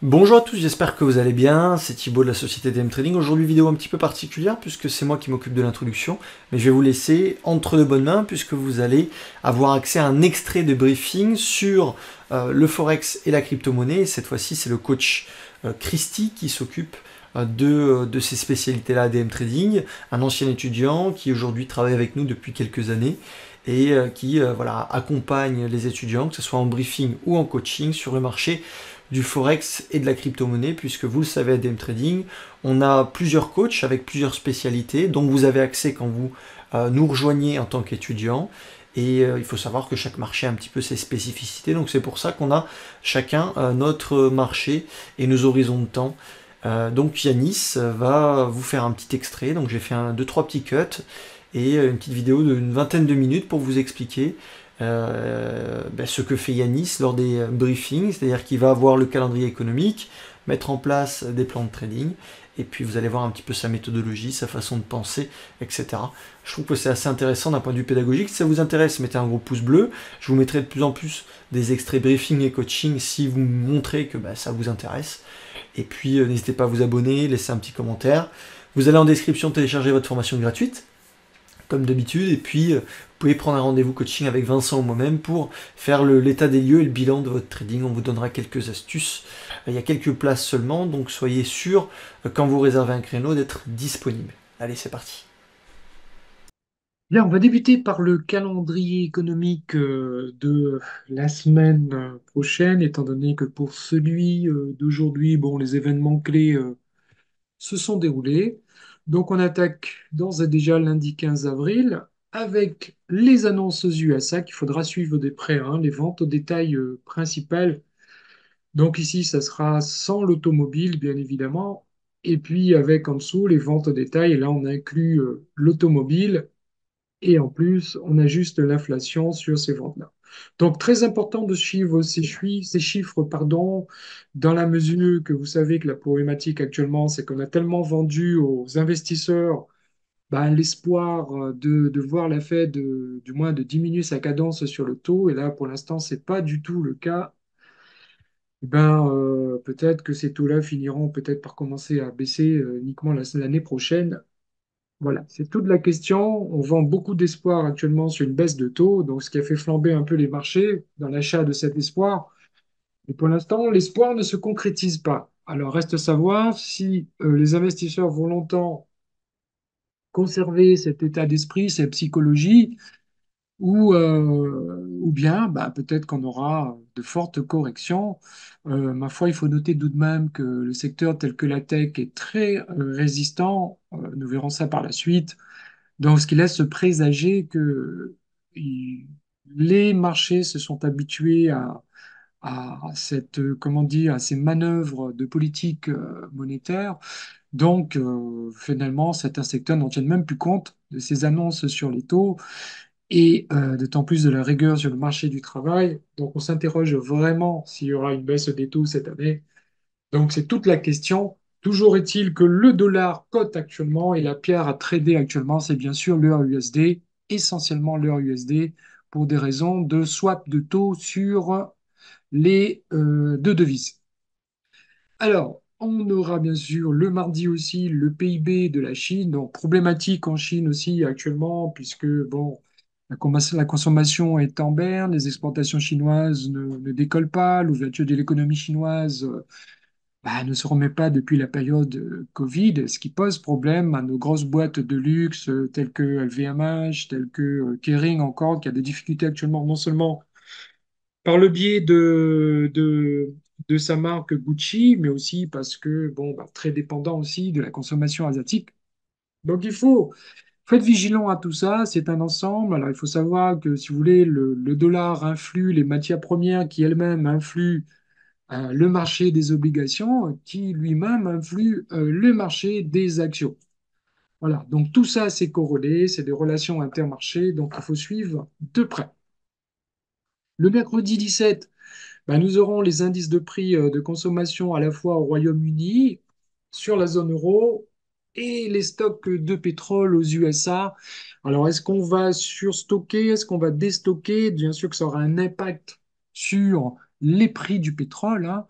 Bonjour à tous, j'espère que vous allez bien. C'est Thibaut de la société DM Trading. Aujourd'hui, vidéo un petit peu particulière puisque c'est moi qui m'occupe de l'introduction. Mais je vais vous laisser entre de bonnes mains puisque vous allez avoir accès à un extrait de briefing sur le Forex et la crypto-monnaie. Cette fois-ci, c'est le coach Christy qui s'occupe de ces spécialités-là à DM Trading. Un ancien étudiant qui aujourd'hui travaille avec nous depuis quelques années et qui voilà, accompagne les étudiants, que ce soit en briefing ou en coaching, sur le marché du forex et de la crypto-monnaie, puisque vous le savez à DM Trading, on a plusieurs coachs avec plusieurs spécialités, dont vous avez accès quand vous nous rejoignez en tant qu'étudiant. Et il faut savoir que chaque marché a un petit peu ses spécificités, donc c'est pour ça qu'on a chacun notre marché et nos horizons de temps. Donc Yanis va vous faire un petit extrait, donc j'ai fait deux, trois petits cuts et une petite vidéo d'une vingtaine de minutes pour vous expliquer ce que fait Yanis lors des briefings, c'est-à-dire qu'il va avoir le calendrier économique, mettre en place des plans de trading, et puis vous allez voir un petit peu sa méthodologie, sa façon de penser, etc. Je trouve que c'est assez intéressant d'un point de vue pédagogique. Si ça vous intéresse, mettez un gros pouce bleu. Je vous mettrai de plus en plus des extraits briefing et coaching si vous montrez que ça vous intéresse. Et puis n'hésitez pas à vous abonner, laisser un petit commentaire. Vous allez en description télécharger votre formation gratuite comme d'habitude. Et puis, vous pouvez prendre un rendez-vous coaching avec Vincent ou moi-même pour faire l'état des lieux et le bilan de votre trading. On vous donnera quelques astuces. Il y a quelques places seulement, donc soyez sûr, quand vous réservez un créneau, d'être disponible. Allez, c'est parti. Bien, on va débuter par le calendrier économique de la semaine prochaine, étant donné que pour celui d'aujourd'hui, bon, les événements clés se sont déroulés. Donc, on attaque d'ores et déjà lundi 15 avril avec les annonces USA qu'il faudra suivre de près, hein, les ventes au détail principales. Donc, ici, ça sera sans l'automobile, bien évidemment. Et puis, avec en dessous les ventes au détail, et là, on inclut l'automobile et en plus, on ajuste l'inflation sur ces ventes-là. Donc, très important de suivre ces chiffres, pardon, dans la mesure que vous savez que la problématique actuellement, c'est qu'on a tellement vendu aux investisseurs l'espoir de voir la Fed, du moins de diminuer sa cadence sur le taux. Et là, pour l'instant, ce n'est pas du tout le cas. Peut-être que ces taux-là finiront peut-être par commencer à baisser uniquement l'année prochaine. Voilà, c'est toute la question. On vend beaucoup d'espoir actuellement sur une baisse de taux, donc ce qui a fait flamber un peu les marchés dans l'achat de cet espoir. Et pour l'instant, l'espoir ne se concrétise pas. Alors reste à savoir si les investisseurs vont longtemps conserver cet état d'esprit, cette psychologie, ou bien peut-être qu'on aura de fortes corrections. Ma foi, il faut noter tout de même que le secteur tel que la tech est très résistant. Nous verrons ça par la suite. Donc, ce qui laisse présager que il- les marchés se sont habitués à cette, comment dire, à ces manœuvres de politique monétaire. Donc, finalement, certains secteurs n'en tiennent même plus compte de ces annonces sur les taux et d'autant plus de la rigueur sur le marché du travail. Donc, on s'interroge vraiment s'il y aura une baisse des taux cette année. Donc, c'est toute la question. Toujours est-il que le dollar cote actuellement et la pierre à trader actuellement, c'est bien sûr l'euro USD, essentiellement l'euro USD, pour des raisons de swap de taux sur les deux devises. Alors, on aura bien sûr le mardi aussi le PIB de la Chine, donc problématique en Chine aussi actuellement, puisque bon, la consommation est en berne, les exportations chinoises ne décollent pas, l'ouverture de l'économie chinoise ne se remet pas depuis la période Covid, ce qui pose problème à nos grosses boîtes de luxe telles que LVMH, telles que Kering encore, qui a des difficultés actuellement non seulement par le biais de sa marque Gucci, mais aussi parce que, bon, très dépendant aussi de la consommation asiatique. Donc faut être vigilant à tout ça, c'est un ensemble. Alors il faut savoir que, si vous voulez, le dollar influe les matières premières qui elles-mêmes influent le marché des obligations qui lui-même influe le marché des actions. Voilà, donc tout ça, c'est corrélé, c'est des relations intermarchés, donc il faut suivre de près. Le mercredi 17, nous aurons les indices de prix de consommation à la fois au Royaume-Uni, sur la zone euro, et les stocks de pétrole aux USA. Alors, est-ce qu'on va surstocker? Est-ce qu'on va déstocker? Bien sûr que ça aura un impact sur les prix du pétrole, hein.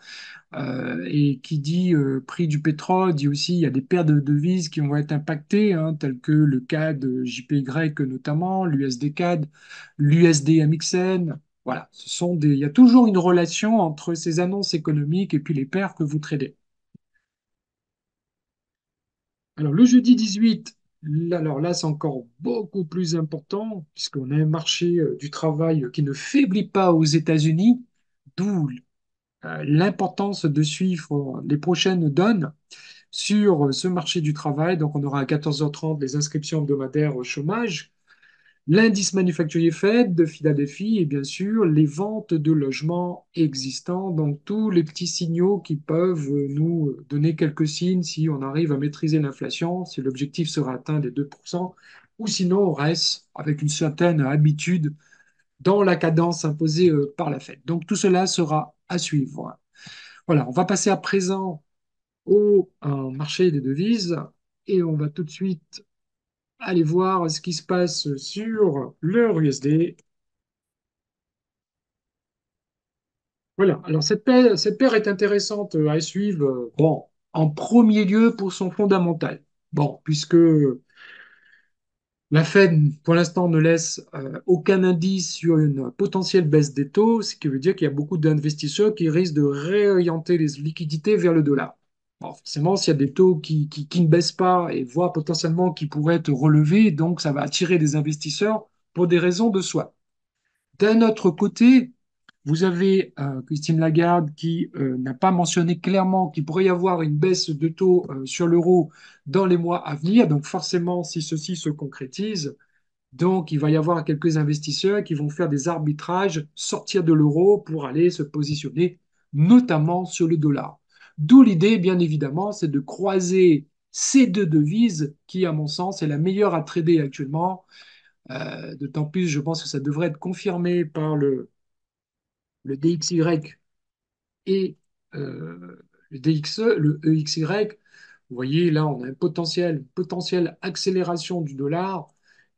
Et qui dit prix du pétrole, dit aussi il y a des paires de devises qui vont être impactées, hein, telles que le CAD JPY notamment, l'USD CAD, l'USD MXN. Voilà, il y a toujours une relation entre ces annonces économiques et puis les paires que vous tradez. Alors le jeudi 18, alors là c'est encore beaucoup plus important puisqu'on a un marché du travail qui ne faiblit pas aux États-Unis, d'où l'importance de suivre les prochaines donnes sur ce marché du travail. Donc, on aura à 14h30 les inscriptions hebdomadaires au chômage, l'indice manufacturier Fed de Philadelphie et bien sûr les ventes de logements existants. Donc, tous les petits signaux qui peuvent nous donner quelques signes si on arrive à maîtriser l'inflation, si l'objectif sera atteint des 2%, ou sinon on reste avec une certaine habitude dans la cadence imposée par la Fed. Donc, tout cela sera à suivre. Voilà, on va passer à présent au marché des devises et on va tout de suite aller voir ce qui se passe sur l'euro USD. Voilà, alors cette paire est intéressante à suivre. Bon, en premier lieu pour son fondamental. Bon, puisque la Fed, pour l'instant, ne laisse aucun indice sur une potentielle baisse des taux, ce qui veut dire qu'il y a beaucoup d'investisseurs qui risquent de réorienter les liquidités vers le dollar. Bon, forcément, s'il y a des taux qui ne baissent pas et voire potentiellement qui pourraient être relevés, donc ça va attirer des investisseurs pour des raisons de soi. D'un autre côté, vous avez Christine Lagarde qui n'a pas mentionné clairement qu'il pourrait y avoir une baisse de taux sur l'euro dans les mois à venir. Donc forcément, si ceci se concrétise, donc, il va y avoir quelques investisseurs qui vont faire des arbitrages, sortir de l'euro pour aller se positionner, notamment sur le dollar. D'où l'idée, bien évidemment, c'est de croiser ces deux devises qui, à mon sens, est la meilleure à trader actuellement. D'autant plus, je pense que ça devrait être confirmé par le DXY et le DXE, le EXY. Vous voyez, là, on a une potentielle accélération du dollar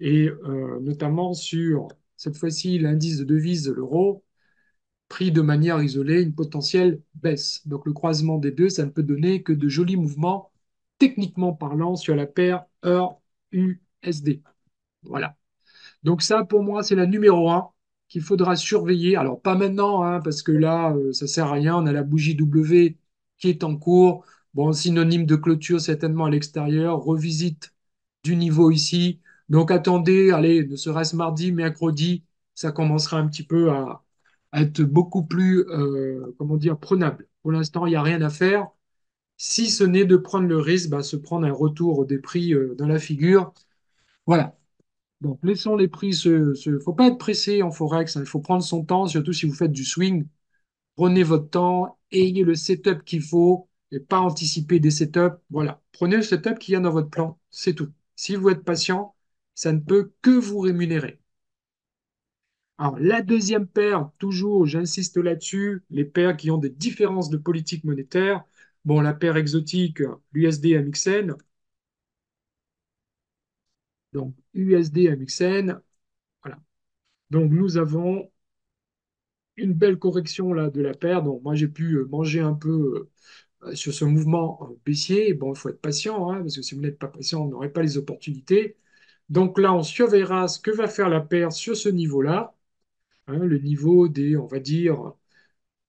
et notamment sur, cette fois-ci, l'indice de devise de l'euro, pris de manière isolée, une potentielle baisse. Donc, le croisement des deux, ça ne peut donner que de jolis mouvements, techniquement parlant, sur la paire EUR-USD. Voilà. Donc ça, pour moi, c'est la numéro un qu'il faudra surveiller. Alors, pas maintenant, hein, parce que là, ça sert à rien. On a la bougie W qui est en cours. Bon, synonyme de clôture certainement à l'extérieur. Revisite du niveau ici. Donc, attendez, allez, ne serait-ce mardi, mercredi, ça commencera un petit peu à être beaucoup plus, comment dire, prenable. Pour l'instant, il n'y a rien à faire. Si ce n'est de prendre le risque, bah, se prendre un retour des prix dans la figure. Voilà. Donc, laissons les prix faut pas être pressé en Forex, hein. Il faut prendre son temps, surtout si vous faites du swing. Prenez votre temps, ayez le setup qu'il faut et pas anticiper des setups. Voilà. Prenez le setup qu'il y a dans votre plan. C'est tout. Si vous êtes patient, ça ne peut que vous rémunérer. Alors, la deuxième paire, toujours, j'insiste là-dessus, les paires qui ont des différences de politique monétaire. Bon, la paire exotique, l'USD MXN. Donc, USD MXN. Voilà. Donc, nous avons une belle correction là de la paire. Donc moi j'ai pu manger un peu sur ce mouvement baissier. Bon, il faut être patient, hein, parce que si vous n'êtes pas patient, on n'aurait pas les opportunités. Donc là, on surveillera ce que va faire la paire sur ce niveau-là, hein, le niveau des, on va dire,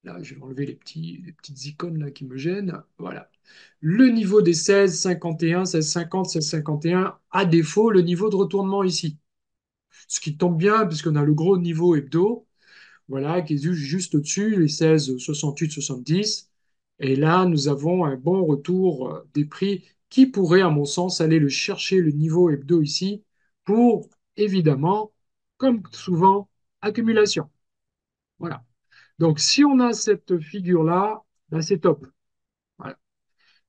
là je vais enlever les petites icônes là qui me gênent. Voilà. Le niveau des 16,51, 16,50, 16,51, à défaut, le niveau de retournement ici. Ce qui tombe bien, puisqu'on a le gros niveau hebdo, voilà, qui est juste au-dessus, les 16, 68, 70. Et là, nous avons un bon retour des prix qui pourrait, à mon sens, aller le chercher le niveau hebdo ici pour, évidemment, comme souvent, accumulation. Voilà. Donc, si on a cette figure-là, ben, c'est top. Voilà.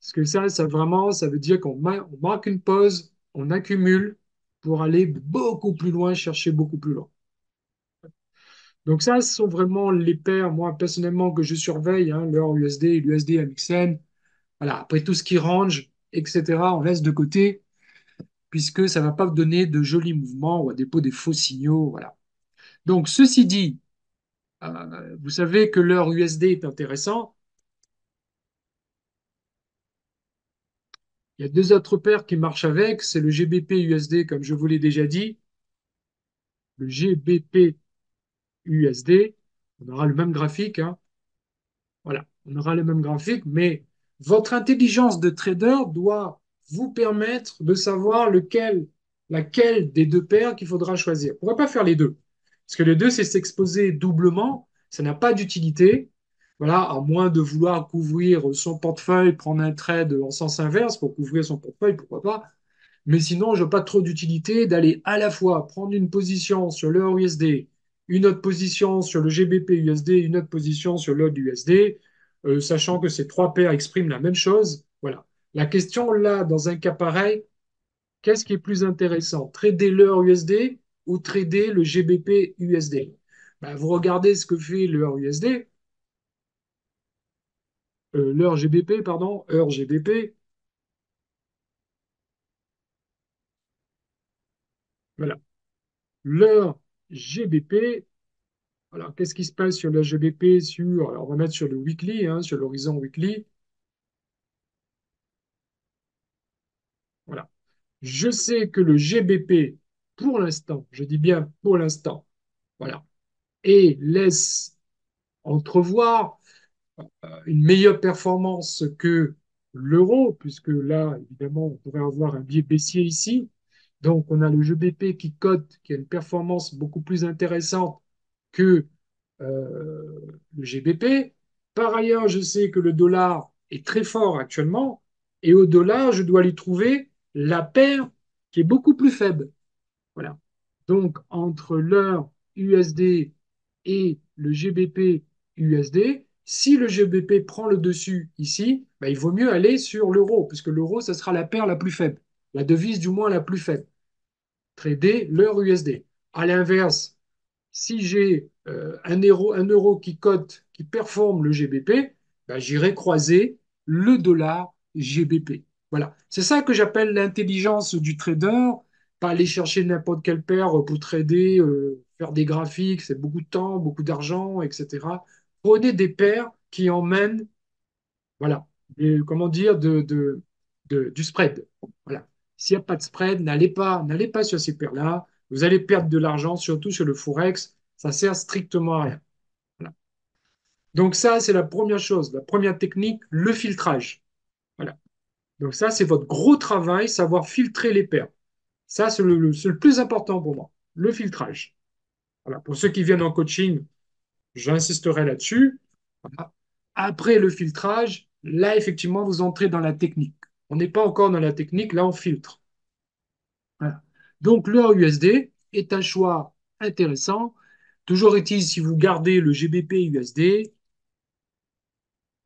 Parce que ça vraiment, ça veut dire on marque une pause, on accumule pour aller beaucoup plus loin, chercher beaucoup plus loin. Donc ça, ce sont vraiment les paires, moi personnellement, que je surveille, hein, l'euro USD et l'USD MXN. Voilà, après tout ce qui range, etc., on laisse de côté, puisque ça ne va pas vous donner de jolis mouvements ou à dépôt des faux signaux. Voilà. Donc, ceci dit, Vous savez que l'heure USD est intéressant. Il y a deux autres paires qui marchent avec, c'est le GBP USD, comme je vous l'ai déjà dit, le GBP USD. On aura le même graphique, hein. Voilà, on aura le même graphique, mais votre intelligence de trader doit vous permettre de savoir laquelle des deux paires qu'il faudra choisir. On ne va pas faire les deux, parce que les deux, c'est s'exposer doublement, ça n'a pas d'utilité. Voilà, à moins de vouloir couvrir son portefeuille, prendre un trade en sens inverse pour couvrir son portefeuille, pourquoi pas. Mais sinon, je n'ai pas trop d'utilité d'aller à la fois prendre une position sur l'euro USD, une autre position sur le GBP USD, une autre position sur l'autre USD, sachant que ces trois paires expriment la même chose. Voilà. La question là, dans un cas pareil, qu'est-ce qui est plus intéressant? Trader l'euro USD ou trader le GBP USD? Ben, vous regardez ce que fait l'heure USD, l'heure GBP, pardon, heure GBP. Voilà. L'heure GBP. Alors, qu'est-ce qui se passe sur le GBP alors, on va mettre sur le weekly, hein, sur l'horizon weekly. Voilà. Je sais que le GBP, pour l'instant, je dis bien pour l'instant, voilà, et laisse entrevoir une meilleure performance que l'euro, puisque là, évidemment, on pourrait avoir un biais baissier ici. Donc, on a le GBP qui cote, qui a une performance beaucoup plus intéressante que le GBP. Par ailleurs, je sais que le dollar est très fort actuellement, et au dollar, je dois lui trouver la paire qui est beaucoup plus faible. Voilà. Donc, entre l'heure USD et le GBP USD, si le GBP prend le dessus ici, ben, il vaut mieux aller sur l'euro, puisque l'euro, ce sera la paire la plus faible, la devise du moins la plus faible. Trader l'heure USD. À l'inverse, si j'ai un euro qui cote, qui performe le GBP, ben, j'irai croiser le dollar GBP. Voilà. C'est ça que j'appelle l'intelligence du trader, pas aller chercher n'importe quelle paire pour trader, faire des graphiques, c'est beaucoup de temps, beaucoup d'argent, etc. Prenez des paires qui emmènent, voilà, comment dire, du spread. Voilà. S'il n'y a pas de spread, n'allez pas sur ces paires-là. Vous allez perdre de l'argent, surtout sur le Forex. Ça sert strictement à rien. Voilà. Donc ça, c'est la première chose, la première technique, le filtrage. Voilà. Donc ça, c'est votre gros travail, savoir filtrer les paires. Ça, c'est le plus important pour moi, le filtrage. Voilà. Pour ceux qui viennent en coaching, j'insisterai là-dessus. Voilà. Après le filtrage, là, effectivement, vous entrez dans la technique. On n'est pas encore dans la technique, là, on filtre. Voilà. Donc, l'heure USD est un choix intéressant. Toujours est-il, si vous gardez le GBP USD,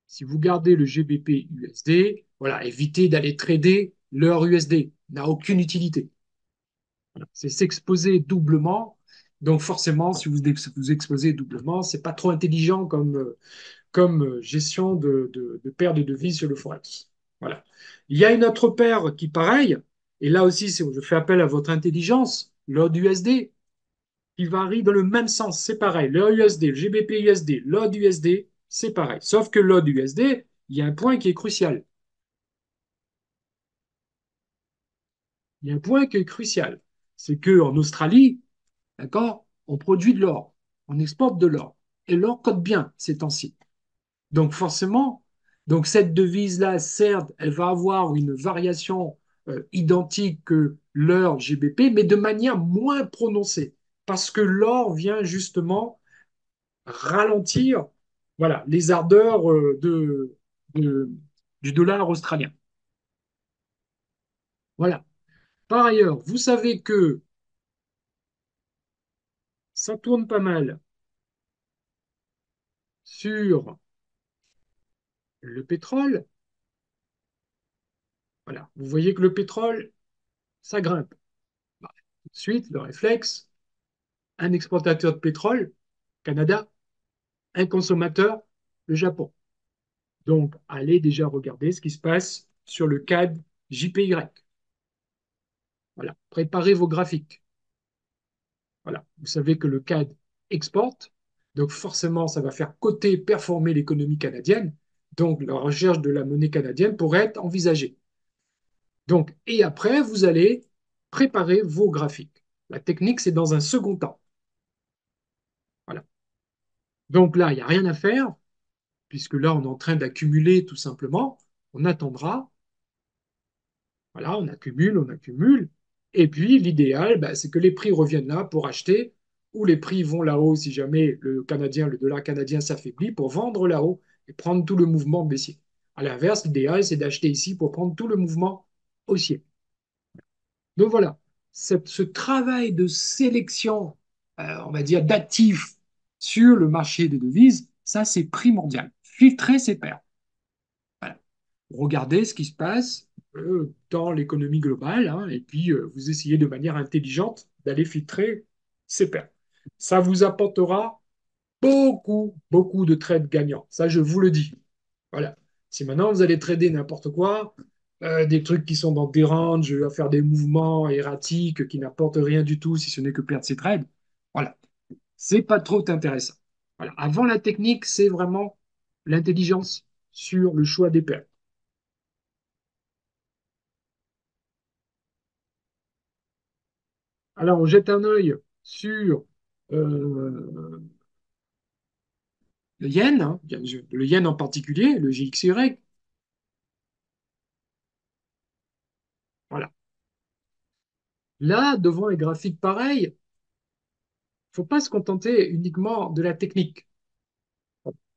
si vous gardez le GBP USD, voilà, évitez d'aller trader l'heure USD. N'a aucune utilité. Voilà. C'est s'exposer doublement. Donc, forcément, si vous vous exposez doublement, c'est pas trop intelligent comme gestion de paire de devises sur le Forex. Voilà. Il y a une autre paire qui, pareil, et là aussi, je fais appel à votre intelligence, l'OD USD, qui varie dans le même sens. C'est pareil. Le USD, le GBP USD, l'OD USD, c'est pareil. Sauf que l'OD USD, il y a un point qui est crucial. Il y a un point qui est crucial. C'est qu'en Australie, d'accord, on produit de l'or, on exporte de l'or. Et l'or cote bien ces temps-ci. Donc forcément, donc cette devise-là, certes, elle va avoir une variation identique que l'or GBP, mais de manière moins prononcée, parce que l'or vient justement ralentir, voilà, les ardeurs de- du dollar australien. Voilà. Par ailleurs, vous savez que ça tourne pas mal sur le pétrole. Voilà. Vous voyez que le pétrole, ça grimpe. Bah, tout de suite, le réflexe, un exportateur de pétrole, Canada, un consommateur, le Japon. Donc, allez déjà regarder ce qui se passe sur le CAD JPY. Voilà. Préparez vos graphiques. Voilà. Vous savez que le CAD exporte. Donc forcément, ça va faire coter, performer l'économie canadienne. Donc la recherche de la monnaie canadienne pourrait être envisagée. Donc, et après, vous allez préparer vos graphiques. La technique, c'est dans un second temps. Voilà. Donc là, il n'y a rien à faire, puisque là, on est en train d'accumuler tout simplement. On attendra. Voilà, on accumule, on accumule. Et puis, l'idéal, bah, c'est que les prix reviennent là pour acheter, ou les prix vont là-haut si jamais le dollar canadien s'affaiblit pour vendre là-haut et prendre tout le mouvement baissier. À l'inverse, l'idéal, c'est d'acheter ici pour prendre tout le mouvement haussier. Donc voilà, ce travail de sélection, on va dire, d'actifs sur le marché des devises, ça, c'est primordial. Filtrer ses pairs. Voilà. Regardez ce qui se passe dans l'économie globale, hein, et puis vous essayez de manière intelligente d'aller filtrer ces pertes. Ça vous apportera beaucoup, beaucoup de trades gagnants. Ça, je vous le dis. Voilà. Si maintenant vous allez trader n'importe quoi, des trucs qui sont dans des ranges, à faire des mouvements erratiques qui n'apportent rien du tout, si ce n'est que perdre ses trades, voilà. C'est pas trop intéressant. Voilà. Avant la technique, c'est vraiment l'intelligence sur le choix des paires. Alors, on jette un œil sur le yen, hein, le yen en particulier, le JXY. Voilà. Là, devant les graphiques pareils, il ne faut pas se contenter uniquement de la technique.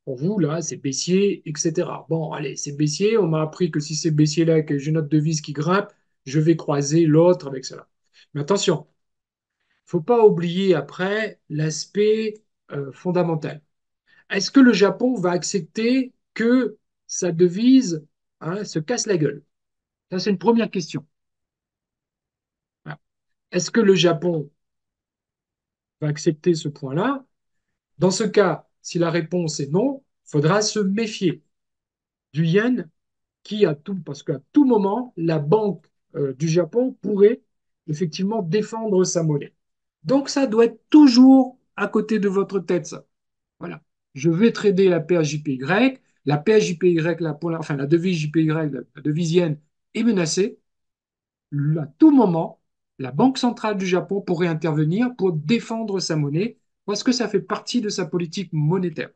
Pour vous, là, c'est baissier, etc. Bon, allez, c'est baissier. On m'a appris que si c'est baissier-là, que j'ai une autre devise qui grimpe, je vais croiser l'autre avec cela. Mais attention, il ne faut pas oublier après l'aspect fondamental. Est-ce que le Japon va accepter que sa devise, hein, se casse la gueule? Ça, c'est une première question. Voilà. Est-ce que le Japon va accepter ce point-là? Dans ce cas, si la réponse est non, il faudra se méfier du yen parce qu'à tout moment, la banque du Japon pourrait effectivement défendre sa monnaie. Donc ça doit être toujours à côté de votre tête, ça. Voilà. Je vais trader la paire JPY. La paire JPY, enfin la devise JPY, la devise yen, est menacée. À tout moment, la Banque centrale du Japon pourrait intervenir pour défendre sa monnaie parce que ça fait partie de sa politique monétaire.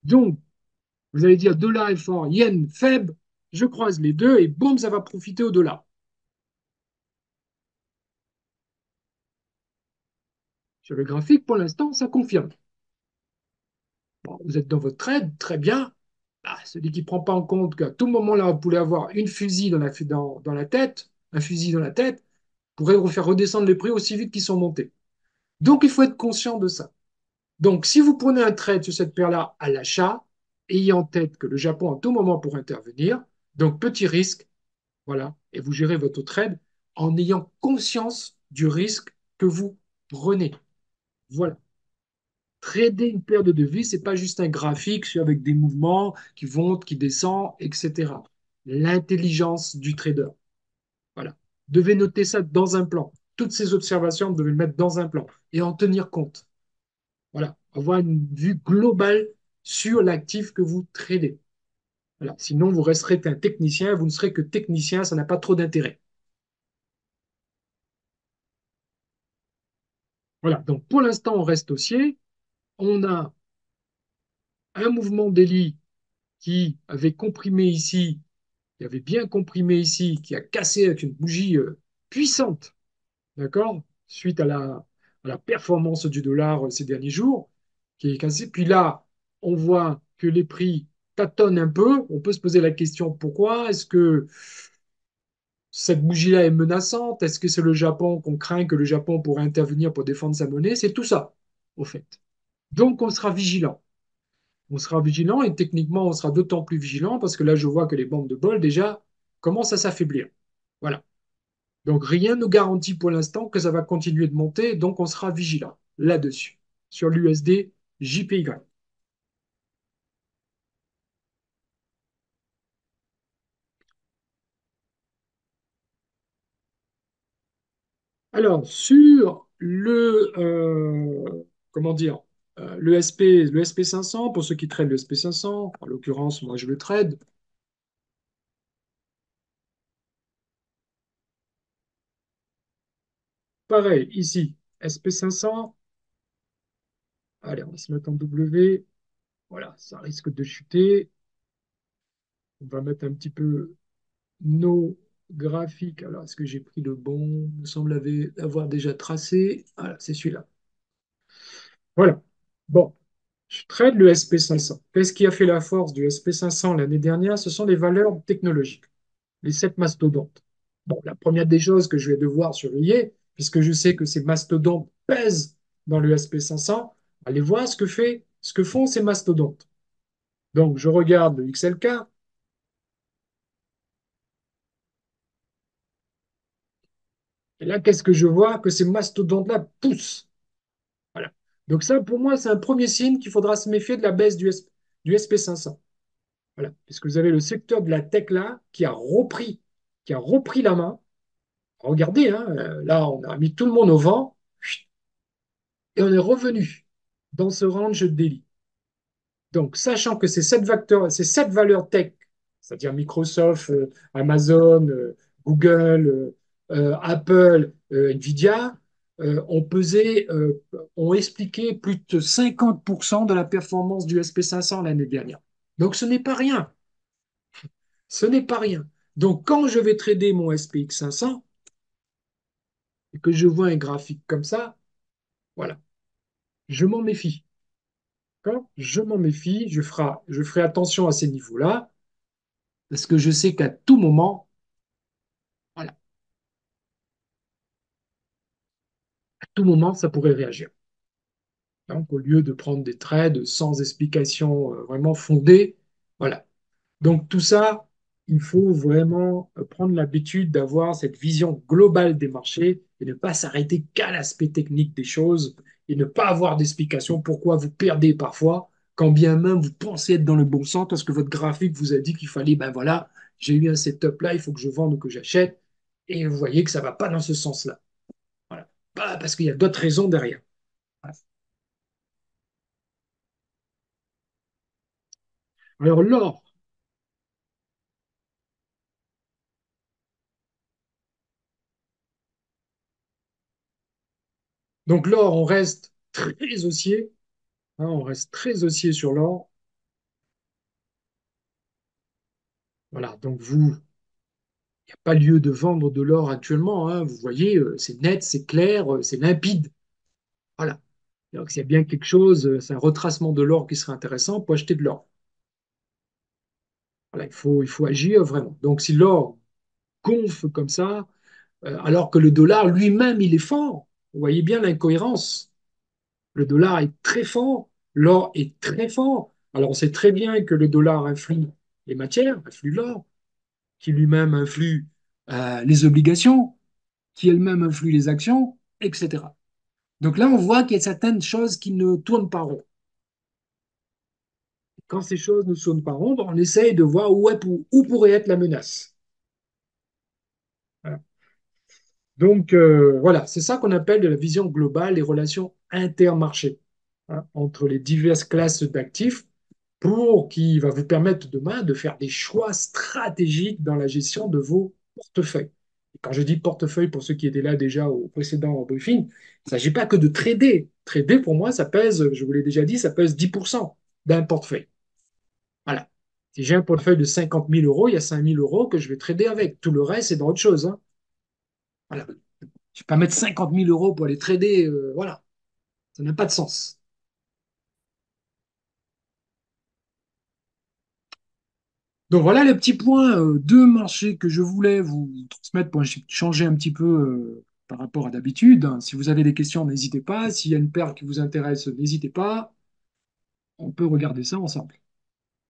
Donc, vous allez dire dollar est fort, yen faible, je croise les deux et boum, ça va profiter au dollar. Sur le graphique, pour l'instant, ça confirme. Bon, vous êtes dans votre trade, très bien. Ah, celui qui ne prend pas en compte qu'à tout moment là, vous pouvez avoir une fusille dans la tête, un fusil dans la tête, pourrait vous faire redescendre les prix aussi vite qu'ils sont montés. Donc, il faut être conscient de ça. Donc, si vous prenez un trade sur cette paire-là à l'achat, ayez en tête que le Japon à tout moment pourrait intervenir. Donc, petit risque, voilà, et vous gérez votre trade en ayant conscience du risque que vous prenez. Voilà. Trader une paire de devises, c'est pas juste un graphique avec des mouvements qui vont, qui descendent, etc. L'intelligence du trader. Voilà. Vous devez noter ça dans un plan. Toutes ces observations, vous devez le mettre dans un plan et en tenir compte. Voilà. Avoir une vue globale sur l'actif que vous tradez. Voilà. Sinon, vous resterez un technicien, vous ne serez que technicien, ça n'a pas trop d'intérêt. Voilà. Donc, pour l'instant, on reste haussier. On a un mouvement daily qui avait comprimé ici, qui avait bien comprimé ici, qui a cassé avec une bougie puissante, d'accord, suite à la performance du dollar ces derniers jours, qui est cassé. Puis là, on voit que les prix tâtonnent un peu. On peut se poser la question pourquoi? Est-ce que cette bougie-là est menaçante? Est-ce que c'est le Japon qu'on craint que le Japon pourrait intervenir pour défendre sa monnaie? C'est tout ça, au fait. Donc, on sera vigilant. On sera vigilant et techniquement, on sera d'autant plus vigilant parce que là, je vois que les bandes de bol déjà commencent à s'affaiblir. Voilà. Donc, rien ne garantit pour l'instant que ça va continuer de monter, donc on sera vigilant là-dessus, sur l'USD JPY. Alors, sur comment dire, Le SP500, pour ceux qui tradent le SP500, en l'occurrence, moi je le trade. Pareil, ici, SP500, allez, on va se mettre en W. Voilà, ça risque de chuter. On va mettre un petit peu nos graphiques. Alors, est-ce que j'ai pris le bon? Il me semble avoir déjà tracé. Voilà, c'est celui-là. Voilà. Bon, je trade le SP500. Qu'est-ce qui a fait la force du SP500 l'année dernière? Ce sont les valeurs technologiques, les 7 mastodontes. Bon, la première des choses que je vais devoir surveiller, puisque je sais que ces mastodontes pèsent dans le SP500, allez voir ce que font ces mastodontes. Donc, je regarde le XLK, et là, qu'est-ce que je vois? Que ces mastodontes-là poussent. Voilà. Donc ça, pour moi, c'est un premier signe qu'il faudra se méfier de la baisse du SP500. Voilà. Puisque vous avez le secteur de la tech là qui a repris la main. Regardez, hein, là, on a mis tout le monde au vent et on est revenu dans ce range de daily. Donc, sachant que ces 7 valeurs tech, c'est-à-dire Microsoft, Amazon, Google, Apple, Nvidia, ont pesé, ont expliqué plus de 50% de la performance du SP500 l'année dernière. Donc, ce n'est pas rien. Ce n'est pas rien. Donc, quand je vais trader mon SPX 500 et que je vois un graphique comme ça, voilà, je m'en méfie. Quand je m'en méfie, je ferai attention à ces niveaux-là parce que je sais qu'à tout moment, voilà, à tout moment, ça pourrait réagir. Donc, au lieu de prendre des trades sans explication vraiment fondée, voilà. Donc, tout ça, il faut vraiment prendre l'habitude d'avoir cette vision globale des marchés et ne pas s'arrêter qu'à l'aspect technique des choses et ne pas avoir d'explication pourquoi vous perdez parfois, quand bien même vous pensez être dans le bon sens parce que votre graphique vous a dit qu'il fallait, ben voilà, j'ai eu un setup là, il faut que je vende ou que j'achète, et vous voyez que ça ne va pas dans ce sens-là. Voilà. Pas parce qu'il y a d'autres raisons derrière. Voilà. Alors l'or, donc l'or, on reste très haussier, hein, on reste très haussier sur l'or. Voilà, donc vous, il n'y a pas lieu de vendre de l'or actuellement, hein. Vous voyez, c'est net, c'est clair, c'est limpide. Voilà. Donc s'il y a bien quelque chose, c'est un retracement de l'or qui serait intéressant pour acheter de l'or. Voilà, il faut agir vraiment. Donc si l'or gonfle comme ça, alors que le dollar lui-même, il est fort, vous voyez bien l'incohérence. Le dollar est très fort, l'or est très fort. Alors on sait très bien que le dollar influe les matières, influe l'or, qui lui-même influe les obligations, qui elles-mêmes influent les actions, etc. Donc là, on voit qu'il y a certaines choses qui ne tournent pas rond. Quand ces choses ne tournent pas rond, on essaye de voir où pourrait être la menace. Voilà. Donc voilà, c'est ça qu'on appelle de la vision globale, les relations intermarchés, hein, entre les diverses classes d'actifs pour qui va vous permettre demain de faire des choix stratégiques dans la gestion de vos portefeuilles. Et quand je dis portefeuille, pour ceux qui étaient là déjà au précédent briefing, il ne s'agit pas que de trader. Trader, pour moi, ça pèse, je vous l'ai déjà dit, ça pèse 10% d'un portefeuille. Voilà. Si j'ai un portefeuille de 50 000 euros, il y a 5 000 euros que je vais trader avec. Tout le reste, c'est dans autre chose, hein. Voilà. Je ne vais pas mettre 50 000 euros pour aller trader. Voilà. Ça n'a pas de sens. Donc voilà les petits points de marché que je voulais vous transmettre pour changer un petit peu par rapport à d'habitude, hein. Si vous avez des questions, n'hésitez pas. S'il y a une paire qui vous intéresse, n'hésitez pas. On peut regarder ça ensemble.